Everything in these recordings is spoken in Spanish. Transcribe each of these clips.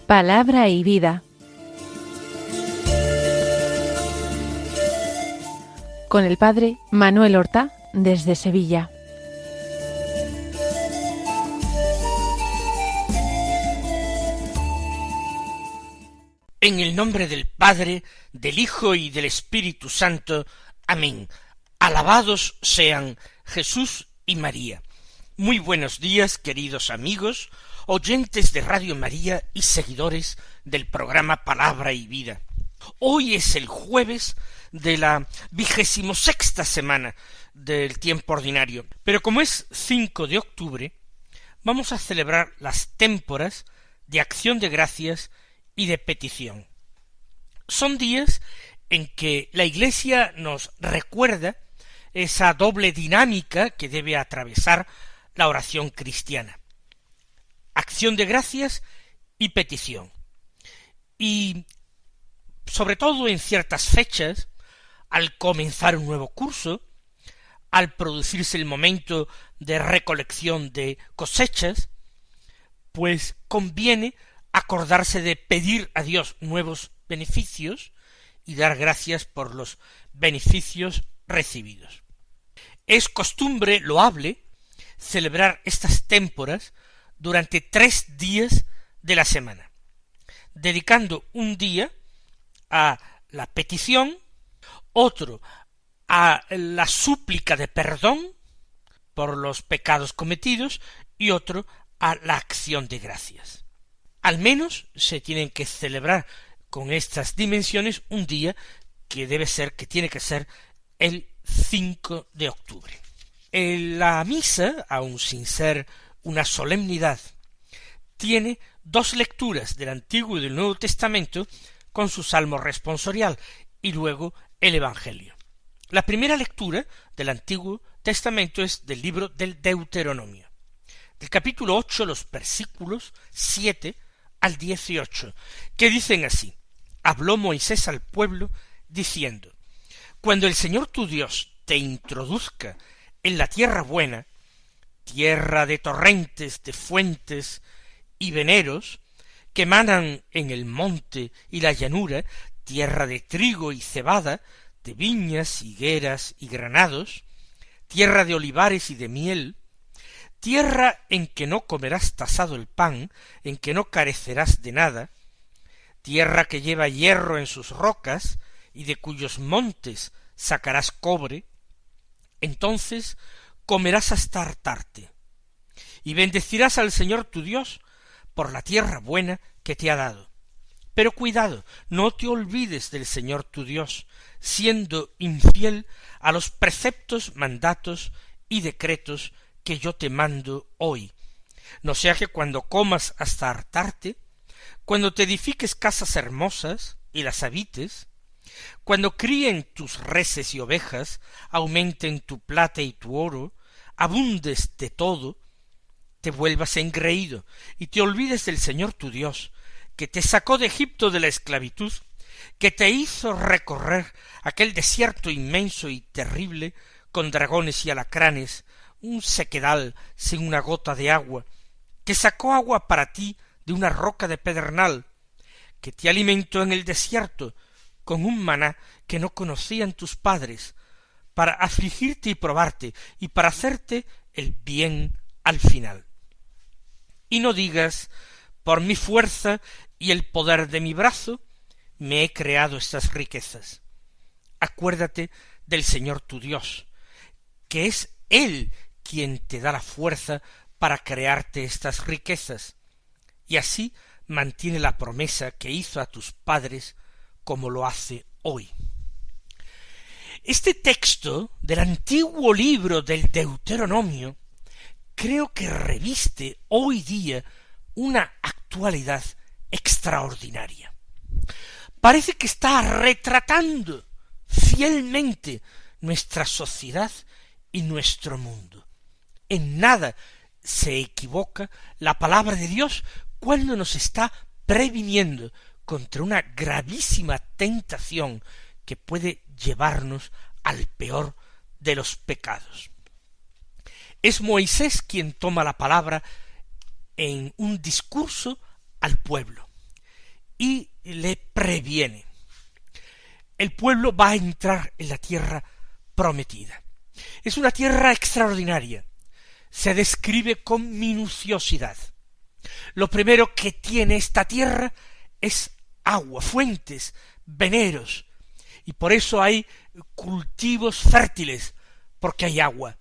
Palabra y vida. Con el padre Manuel Horta, desde Sevilla. En el nombre del Padre, del Hijo y del Espíritu Santo. Amén. Alabados sean Jesús y María. Muy buenos días, queridos amigos, oyentes de Radio María y seguidores del programa Palabra y Vida. Hoy es el jueves de la 26ª semana del tiempo ordinario, pero como es 5 de octubre, vamos a celebrar las témporas de acción de gracias y de petición. Son días en que la Iglesia nos recuerda esa doble dinámica que debe atravesar la oración cristiana: acción de gracias y petición. Y sobre todo en ciertas fechas, al comenzar un nuevo curso, al producirse el momento de recolección de cosechas, pues conviene acordarse de pedir a Dios nuevos beneficios y dar gracias por los beneficios recibidos. Es costumbre loable celebrar estas témporas durante 3 días de la semana, dedicando un día a la petición, otro a la súplica de perdón por los pecados cometidos y otro a la acción de gracias. Al menos se tienen que celebrar con estas dimensiones un día que tiene que ser el 5 de octubre. La misa, aun sin ser una solemnidad, tiene 2 lecturas del Antiguo y del Nuevo Testamento con su salmo responsorial y luego el Evangelio. La primera lectura del Antiguo Testamento es del libro del Deuteronomio, del capítulo 8, los versículos 7 al 18, que dicen así: Habló Moisés al pueblo diciendo: Cuando el Señor tu Dios te introduzca en la tierra buena, tierra de torrentes, de fuentes y veneros, que manan en el monte y la llanura, tierra de trigo y cebada, de viñas, higueras y granados, tierra de olivares y de miel, tierra en que no comerás tasado el pan, en que no carecerás de nada, tierra que lleva hierro en sus rocas, y de cuyos montes sacarás cobre, entonces comerás hasta hartarte, y bendecirás al Señor tu Dios por la tierra buena que te ha dado. Pero cuidado, no te olvides del Señor tu Dios, siendo infiel a los preceptos, mandatos y decretos que yo te mando hoy, no sea que cuando comas hasta hartarte, cuando te edifiques casas hermosas y las habites, cuando críen tus reses y ovejas, aumenten tu plata y tu oro, abundes de todo, te vuelvas engreído y te olvides del Señor tu Dios, que te sacó de Egipto de la esclavitud, que te hizo recorrer aquel desierto inmenso y terrible, con dragones y alacranes, un sequedal sin una gota de agua, que sacó agua para ti de una roca de pedernal, que te alimentó en el desierto con un maná que no conocían tus padres, para afligirte y probarte, y para hacerte el bien al final. Y no digas: por mi fuerza y el poder de mi brazo me he creado estas riquezas. Acuérdate del Señor tu Dios, que es Él quien te da la fuerza para crearte estas riquezas, y así mantiene la promesa que hizo a tus padres, como lo hace hoy. Este texto del antiguo libro del Deuteronomio creo que reviste hoy día una actualidad extraordinaria. Parece que está retratando fielmente nuestra sociedad y nuestro mundo. En nada se equivoca la palabra de Dios cuando nos está previniendo contra una gravísima tentación que puede llevarnos al peor de los pecados. Es Moisés quien toma la palabra en un discurso al pueblo. y le previene. El pueblo va a entrar en la tierra prometida. Es una tierra extraordinaria. Se describe con minuciosidad. Lo primero que tiene esta tierra es agua, fuentes, veneros, y por eso hay cultivos fértiles, porque hay agua.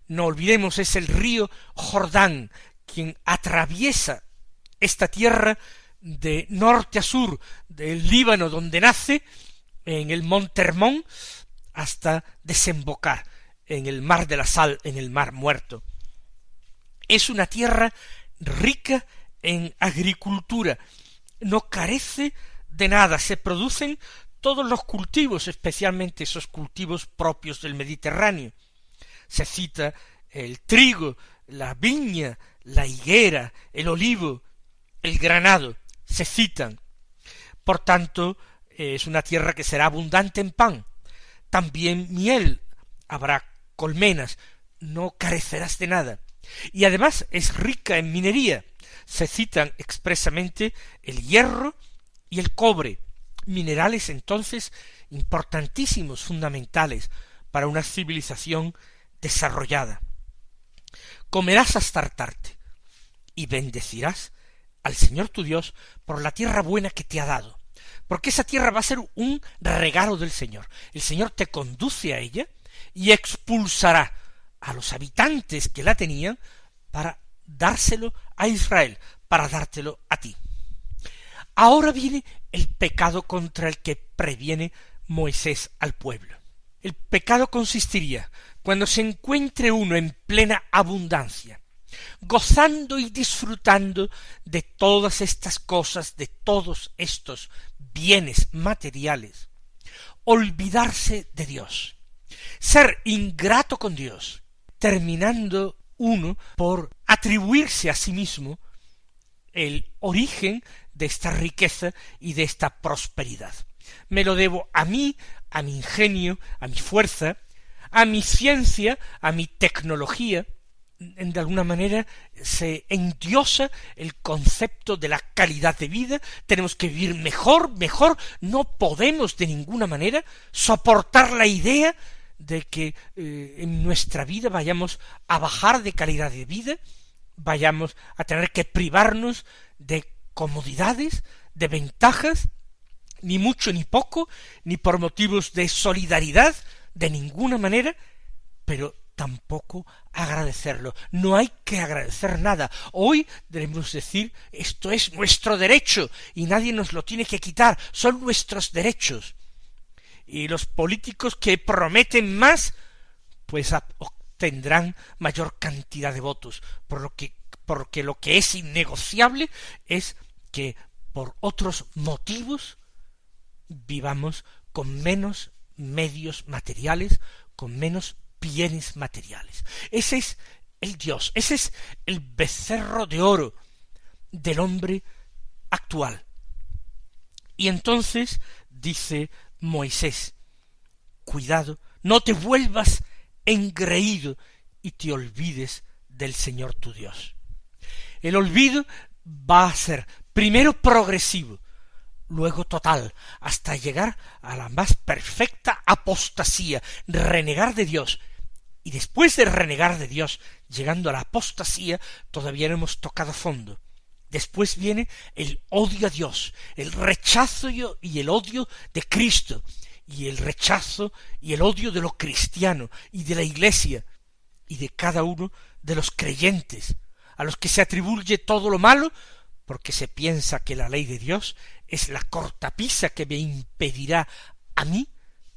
No olvidemos, es el río Jordán quien atraviesa esta tierra de norte a sur, del Líbano donde nace, en el monte Hermón, hasta desembocar en el mar de la Sal, en el mar Muerto. Es una tierra rica en agricultura, no carece de nada, se producen todos los cultivos, especialmente esos cultivos propios del Mediterráneo. Se cita el trigo, la viña, la higuera, el olivo, el granado, se citan. Por tanto, es una tierra que será abundante en pan, también miel, habrá colmenas, no carecerás de nada. Y además es rica en minería, se citan expresamente el hierro y el cobre, minerales entonces importantísimos, fundamentales para una civilización desarrollada. Comerás hasta hartarte y bendecirás al Señor tu Dios por la tierra buena que te ha dado, porque esa tierra va a ser un regalo del Señor. El Señor te conduce a ella y expulsará a los habitantes que la tenían para dárselo a Israel, para dártelo a ti. Ahora viene el pecado contra el que previene Moisés al pueblo. El pecado consistiría cuando se encuentre uno en plena abundancia, gozando y disfrutando de todas estas cosas, de todos estos bienes materiales, olvidarse de Dios, ser ingrato con Dios, terminando uno por atribuirse a sí mismo el origen de esta riqueza y de esta prosperidad. Me lo debo a mí, a mi ingenio, a mi fuerza, a mi ciencia, a mi tecnología. De alguna manera se endiosa el concepto de la calidad de vida. Tenemos que vivir mejor, no podemos de ninguna manera soportar la idea de que en nuestra vida vayamos a bajar de calidad de vida, vayamos a tener que privarnos de comodidades, de ventajas, ni mucho ni poco, ni por motivos de solidaridad, de ninguna manera, pero tampoco agradecerlo. No hay que agradecer nada. Hoy debemos decir, esto es nuestro derecho y nadie nos lo tiene que quitar, son nuestros derechos. Y los políticos que prometen más, pues obtendrán mayor cantidad de votos, porque lo que es innegociable es que por otros motivos vivamos con menos medios materiales, con menos bienes materiales. Ese es el Dios, ese es el becerro de oro del hombre actual. Y entonces dice Moisés, cuidado, no te vuelvas engreído y te olvides del Señor tu Dios. El olvido va a ser primero progresivo, luego total, hasta llegar a la más perfecta apostasía, renegar de Dios. Y después de renegar de Dios, llegando a la apostasía, todavía no hemos tocado fondo. Después viene el odio a Dios, el rechazo y el odio de Cristo, y el rechazo y el odio de lo cristiano, y de la Iglesia, y de cada uno de los creyentes, a los que se atribuye todo lo malo, porque se piensa que la ley de Dios es la cortapisa que me impedirá a mí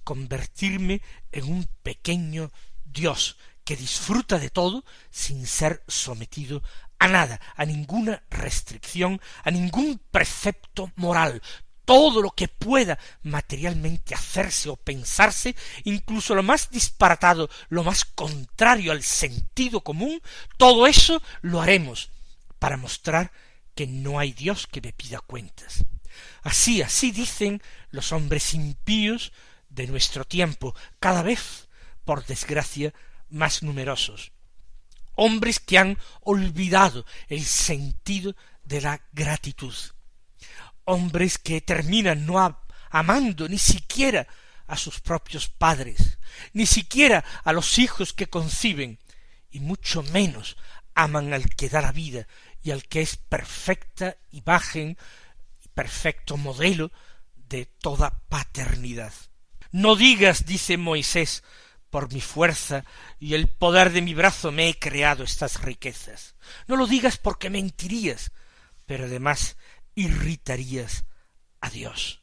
convertirme en un pequeño Dios que disfruta de todo sin ser sometido a nada, a ninguna restricción, a ningún precepto moral. Todo lo que pueda materialmente hacerse o pensarse, incluso lo más disparatado, lo más contrario al sentido común, todo eso lo haremos para mostrar que no hay Dios que me pida cuentas. Así dicen los hombres impíos de nuestro tiempo, cada vez, por desgracia, más numerosos. Hombres que han olvidado el sentido de la gratitud. hombres que terminan no amando ni siquiera a sus propios padres, ni siquiera a los hijos que conciben, y mucho menos aman al que da la vida y al que es perfecta imagen, perfecto modelo de toda paternidad. No digas, dice Moisés, por mi fuerza y el poder de mi brazo me he creado estas riquezas. No lo digas porque mentirías, pero además irritarías a Dios.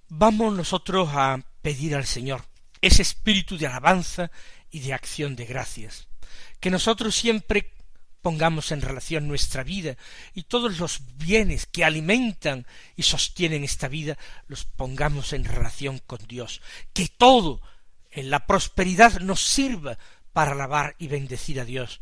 Vamos nosotros a pedir al Señor ese espíritu de alabanza y de acción de gracias, que nosotros siempre pongamos en relación nuestra vida y todos los bienes que alimentan y sostienen esta vida los pongamos en relación con Dios, que todo en la prosperidad nos sirva para alabar y bendecir a Dios,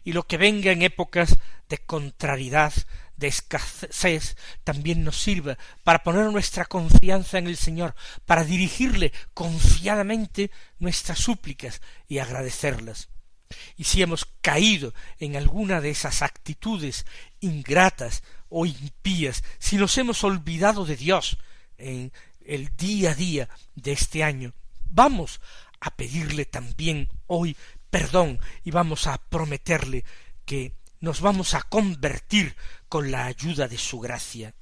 y lo que venga en épocas de contrariedad, de escasez, también nos sirva para poner nuestra confianza en el Señor, para dirigirle confiadamente nuestras súplicas y agradecerlas. Y si hemos caído en alguna de esas actitudes ingratas o impías, si nos hemos olvidado de Dios en el día a día de este año, vamos a pedirle también hoy perdón y vamos a prometerle que nos vamos a convertir con la ayuda de su gracia.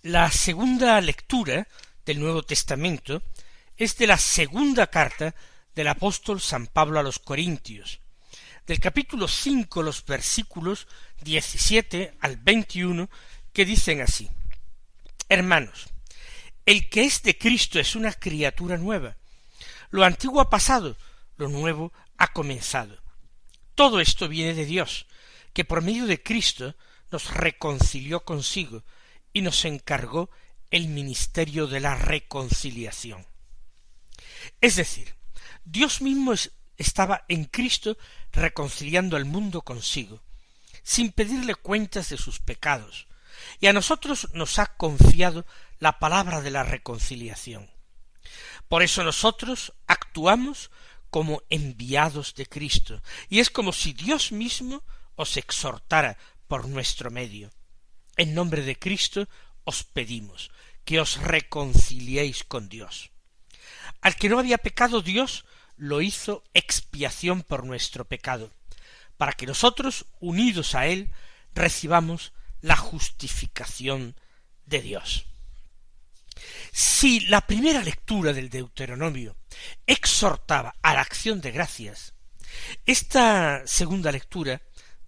La segunda lectura del Nuevo Testamento es de la segunda carta del apóstol San Pablo a los Corintios, del capítulo 5, los versículos 17 al 21, que dicen así: Hermanos, el que es de Cristo es una criatura nueva. Lo antiguo ha pasado, lo nuevo ha comenzado. Todo esto viene de Dios, que por medio de Cristo nos reconcilió consigo y nos encargó el ministerio de la reconciliación. Es decir, Dios mismo estaba en Cristo reconciliando al mundo consigo, sin pedirle cuentas de sus pecados, y a nosotros nos ha confiado la palabra de la reconciliación. Por eso nosotros actuamos como enviados de Cristo, y es como si Dios mismo os exhortara por nuestro medio. En nombre de Cristo os pedimos que os reconciliéis con Dios. Al que no había pecado, Dios lo hizo expiación por nuestro pecado, para que nosotros, unidos a él, recibamos la justificación de Dios. Si la primera lectura del Deuteronomio exhortaba a la acción de gracias, esta segunda lectura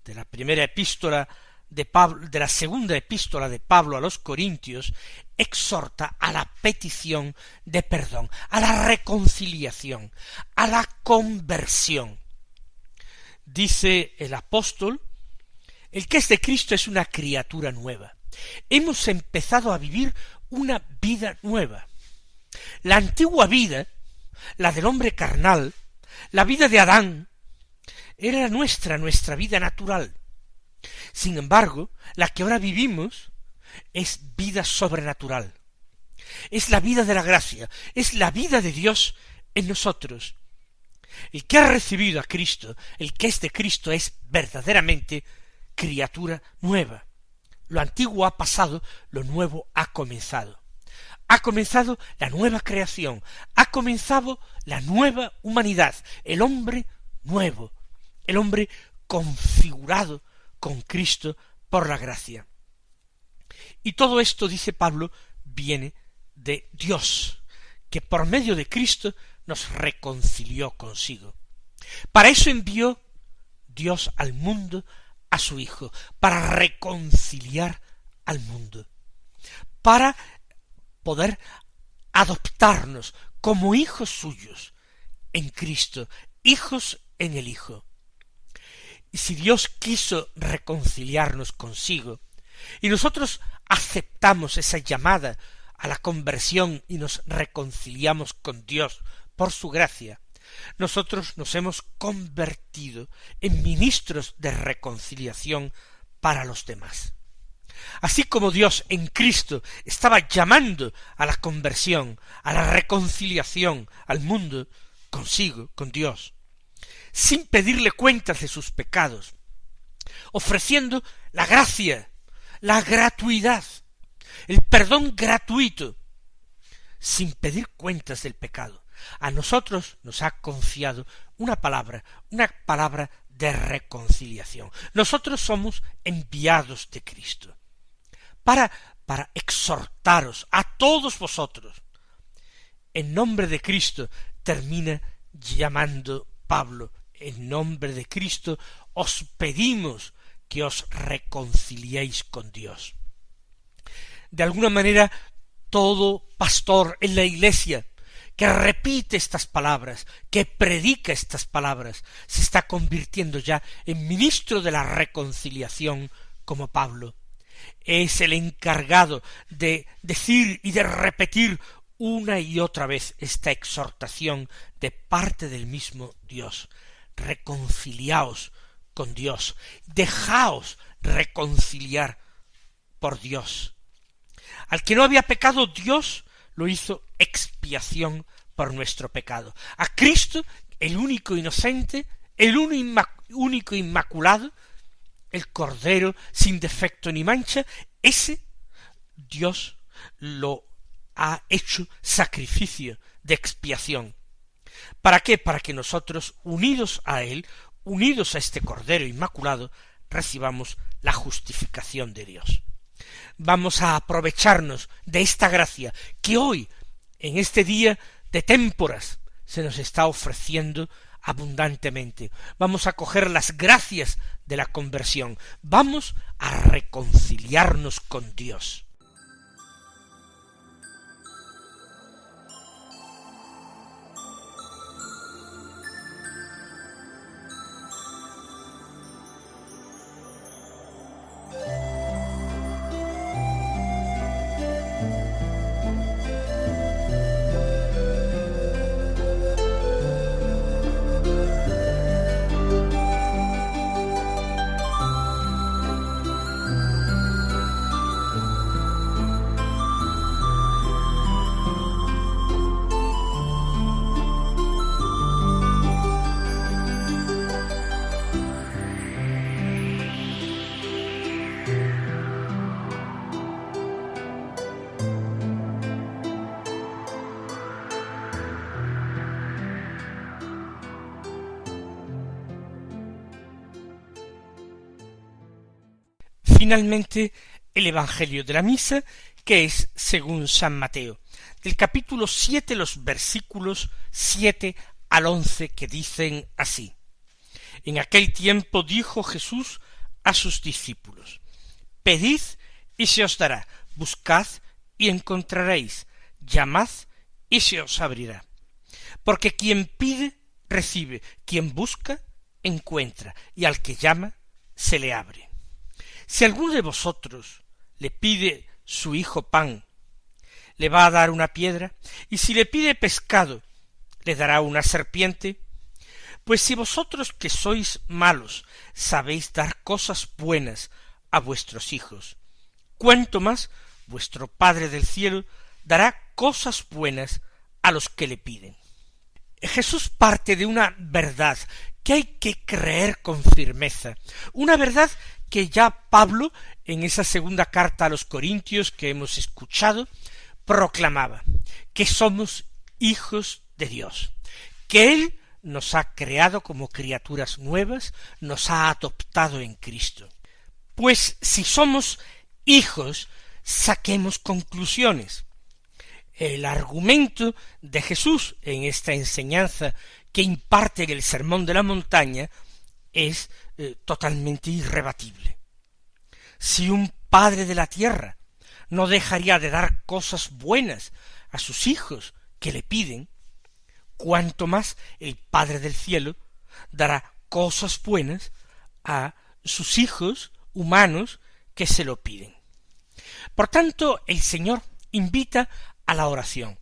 de la primera epístola de la segunda epístola de Pablo a los Corintios exhorta a la petición de perdón, a la reconciliación, a la conversión. Dice el apóstol: el que es de Cristo es una criatura nueva. Hemos empezado a vivir una vida nueva. La antigua vida, la del hombre carnal, la vida de Adán, era nuestra vida natural. Sin embargo, la que ahora vivimos es vida sobrenatural. Es la vida de la gracia, es la vida de Dios en nosotros. El que ha recibido a Cristo, el que es de Cristo, es verdaderamente criatura nueva. Lo antiguo ha pasado, lo nuevo ha comenzado. Ha comenzado la nueva creación, ha comenzado la nueva humanidad, el hombre nuevo, el hombre configurado con Cristo por la gracia. Y todo esto, dice Pablo, viene de Dios, que por medio de Cristo nos reconcilió consigo. Para eso envió Dios al mundo a su Hijo, para reconciliar al mundo, para poder adoptarnos como hijos suyos en Cristo, hijos en el Hijo. Y si Dios quiso reconciliarnos consigo, y nosotros aceptamos esa llamada a la conversión y nos reconciliamos con Dios por su gracia, nosotros nos hemos convertido en ministros de reconciliación para los demás. Así como Dios en Cristo estaba llamando a la conversión, a la reconciliación al mundo consigo, con Dios, sin pedirle cuentas de sus pecados, ofreciendo la gracia, la gratuidad, el perdón gratuito, sin pedir cuentas del pecado. A nosotros nos ha confiado una palabra de reconciliación. Nosotros somos enviados de Cristo para exhortaros a todos vosotros. En nombre de Cristo termina llamando Pablo. En nombre de Cristo os pedimos que os reconciliéis con Dios. De alguna manera, todo pastor en la Iglesia que repite estas palabras, que predica estas palabras, se está convirtiendo ya en ministro de la reconciliación como Pablo. Es el encargado de decir y de repetir una y otra vez esta exhortación de parte del mismo Dios. Reconciliaos con Dios, dejaos reconciliar por Dios. Al que no había pecado, Dios lo hizo expiación por nuestro pecado. A Cristo, el único inocente, el único inmaculado, el Cordero sin defecto ni mancha, ese Dios lo ha hecho sacrificio de expiación. ¿Para qué? Para que nosotros, unidos a Él, unidos a este Cordero Inmaculado, recibamos la justificación de Dios. Vamos a aprovecharnos de esta gracia que hoy, en este día de témporas, se nos está ofreciendo abundantemente. Vamos a coger las gracias de la conversión. Vamos a reconciliarnos con Dios. Finalmente, el Evangelio de la Misa, que es según San Mateo, del capítulo 7, los versículos 7 al 11, que dicen así: En aquel tiempo dijo Jesús a sus discípulos: Pedid y se os dará, buscad y encontraréis, llamad y se os abrirá. Porque quien pide, recibe, quien busca, encuentra, y al que llama, se le abre. Si alguno de vosotros le pide su hijo pan, ¿le va a dar una piedra? Y si le pide pescado, ¿le dará una serpiente? Pues si vosotros que sois malos sabéis dar cosas buenas a vuestros hijos, cuánto más vuestro Padre del cielo dará cosas buenas a los que le piden. Jesús parte de una verdad que hay que creer con firmeza, una verdad que ya Pablo, en esa segunda carta a los Corintios que hemos escuchado, proclamaba, que somos hijos de Dios, que Él nos ha creado como criaturas nuevas, nos ha adoptado en Cristo. Pues si somos hijos, saquemos conclusiones. El argumento de Jesús en esta enseñanza que imparte en el Sermón de la Montaña es totalmente irrebatible. Si un padre de la tierra no dejaría de dar cosas buenas a sus hijos que le piden, cuanto más el Padre del cielo dará cosas buenas a sus hijos humanos que se lo piden. Por tanto, el Señor invita a la oración,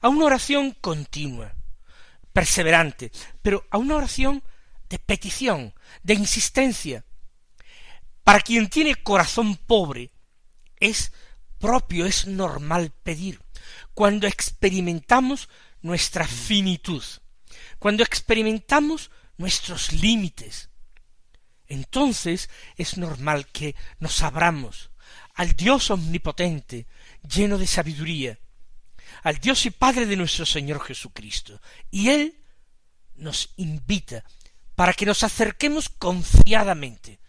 a una oración continua, perseverante, pero a una oración de petición, de insistencia. Para quien tiene corazón pobre, es propio, es normal pedir. Cuando experimentamos nuestra finitud, cuando experimentamos nuestros límites, entonces es normal que nos abramos al Dios omnipotente, lleno de sabiduría, al Dios y Padre de nuestro Señor Jesucristo, y Él nos invita para que nos acerquemos confiadamente.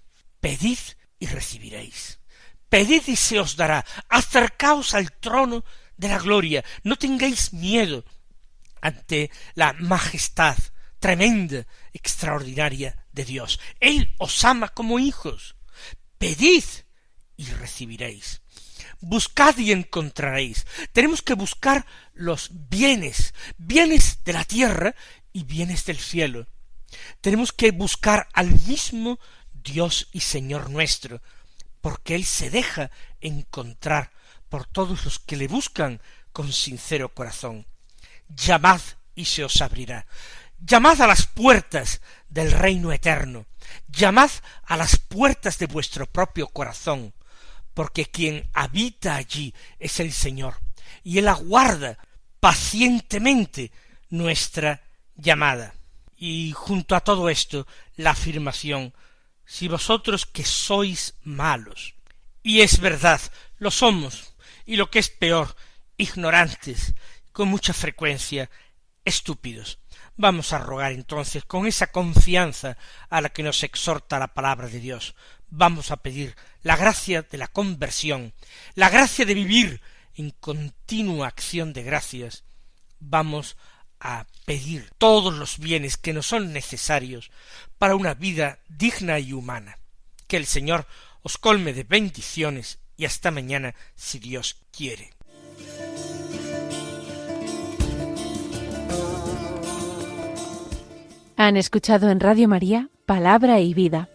Pedid y recibiréis. Pedid y se os dará. Acercaos al trono de la gloria. No tengáis miedo ante la majestad tremenda, extraordinaria de Dios. Él os ama como hijos. Pedid y recibiréis. Buscad y encontraréis. Tenemos que buscar los bienes, bienes de la tierra y bienes del cielo. Tenemos que buscar al mismo Dios y Señor nuestro, porque Él se deja encontrar por todos los que le buscan con sincero corazón. Llamad y se os abrirá. Llamad a las puertas del reino eterno. Llamad a las puertas de vuestro propio corazón, porque quien habita allí es el Señor, y Él aguarda pacientemente nuestra llamada. Y junto a todo esto, la afirmación, si vosotros que sois malos, y es verdad, lo somos, y lo que es peor, ignorantes, con mucha frecuencia, estúpidos. Vamos a rogar entonces con esa confianza a la que nos exhorta la palabra de Dios. Vamos a pedir la gracia de la conversión, la gracia de vivir en continua acción de gracias. Vamos a pedir todos los bienes que nos son necesarios para una vida digna y humana. Que el Señor os colme de bendiciones y hasta mañana, si Dios quiere. Han escuchado en Radio María Palabra y Vida,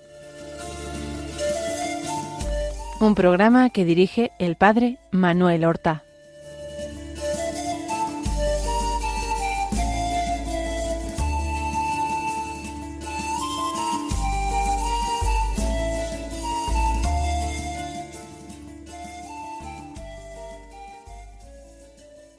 un programa que dirige el Padre Manuel Horta.